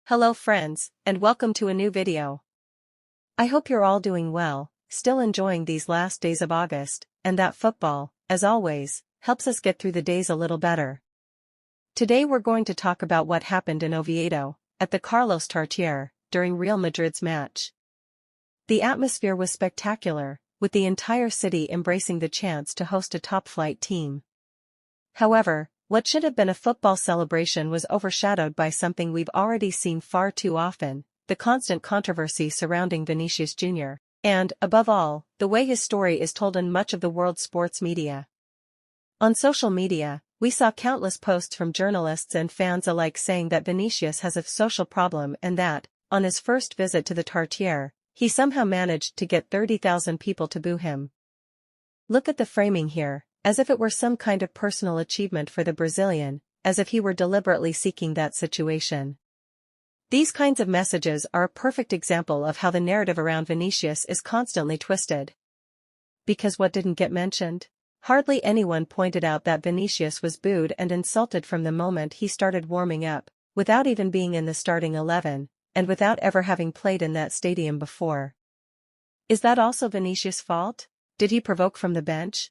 Hello friends, and welcome to a new video. I hope you're all doing well, still enjoying these last days of August, and that football, as always, helps us get through the days a little better. Today we're going to talk about what happened in Oviedo, at the Carlos Tartiere, during Real Madrid's match. The atmosphere was spectacular, with the entire city embracing the chance to host a top-flight team. However, what should have been a football celebration was overshadowed by something we've already seen far too often, the constant controversy surrounding Vinicius Jr., and, above all, the way his story is told in much of the world's sports media. On social media, we saw countless posts from journalists and fans alike saying that Vinicius has a social problem and that, on his first visit to the Tartiere, he somehow managed to get 30,000 people to boo him. Look at the framing here, as if it were some kind of personal achievement for the Brazilian, as if he were deliberately seeking that situation. These kinds of messages are a perfect example of how the narrative around Vinicius is constantly twisted. Because what didn't get mentioned? Hardly anyone pointed out that Vinicius was booed and insulted from the moment he started warming up, without even being in the starting 11, and without ever having played in that stadium before. Is that also Vinicius' fault? Did he provoke from the bench?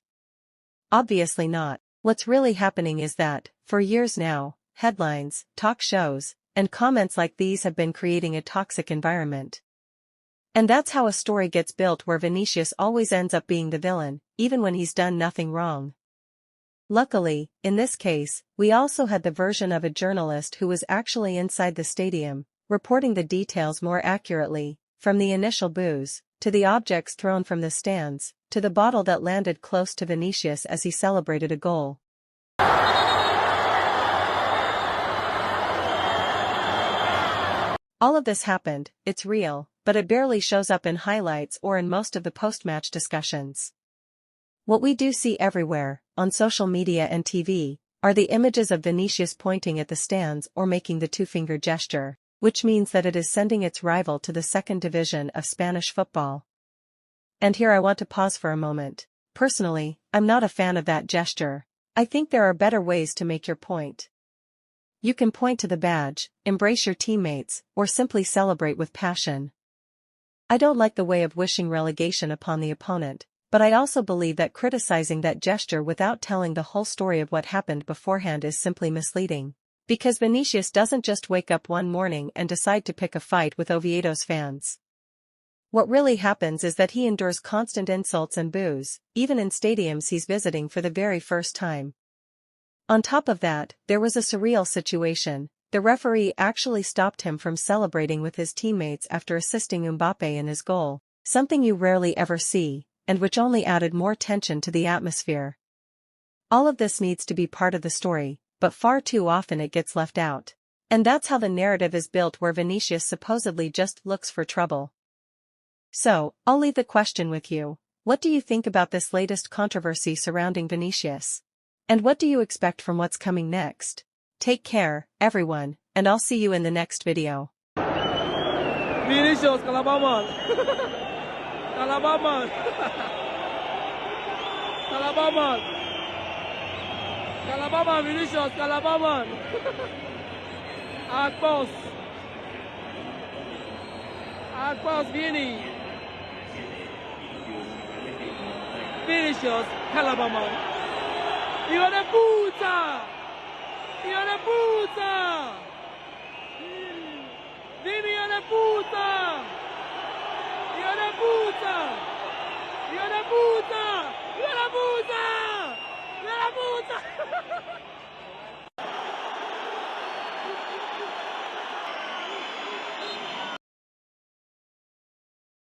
Obviously not. What's really happening is that, for years now, headlines, talk shows, and comments like these have been creating a toxic environment. And that's how a story gets built where Vinicius always ends up being the villain, even when he's done nothing wrong. Luckily, in this case, we also had the version of a journalist who was actually inside the stadium, reporting the details more accurately, from the initial boos, to the objects thrown from the stands, to the bottle that landed close to Vinicius as he celebrated a goal. All of this happened, it's real, but it barely shows up in highlights or in most of the post-match discussions. What we do see everywhere, on social media and TV, are the images of Vinicius pointing at the stands or making the two-finger gesture, which means that it is sending its rival to the second division of Spanish football. And here I want to pause for a moment. Personally, I'm not a fan of that gesture. I think there are better ways to make your point. You can point to the badge, embrace your teammates, or simply celebrate with passion. I don't like the way of wishing relegation upon the opponent, but I also believe that criticizing that gesture without telling the whole story of what happened beforehand is simply misleading. Because Vinicius doesn't just wake up one morning and decide to pick a fight with Oviedo's fans. What really happens is that he endures constant insults and boos, even in stadiums he's visiting for the very first time. On top of that, there was a surreal situation. The referee actually stopped him from celebrating with his teammates after assisting Mbappe in his goal, something you rarely ever see, and which only added more tension to the atmosphere. All of this needs to be part of the story, but far too often it gets left out. And that's how the narrative is built where Vinicius supposedly just looks for trouble. So, I'll leave the question with you. What do you think about this latest controversy surrounding Vinicius? And what do you expect from what's coming next? Take care, everyone, and I'll see you in the next video. Vinicius, Calabaman! Calabaman! Calabaman! Calabaman, Vinicius, Calabaman! Agpos! Agpos, Vini! Vinicius, Calabaman! Hijo de puta! Hijo de puta! Vini, hijo de puta! Hijo de puta! Hijo de puta! Hijo de puta! Hijo de puta!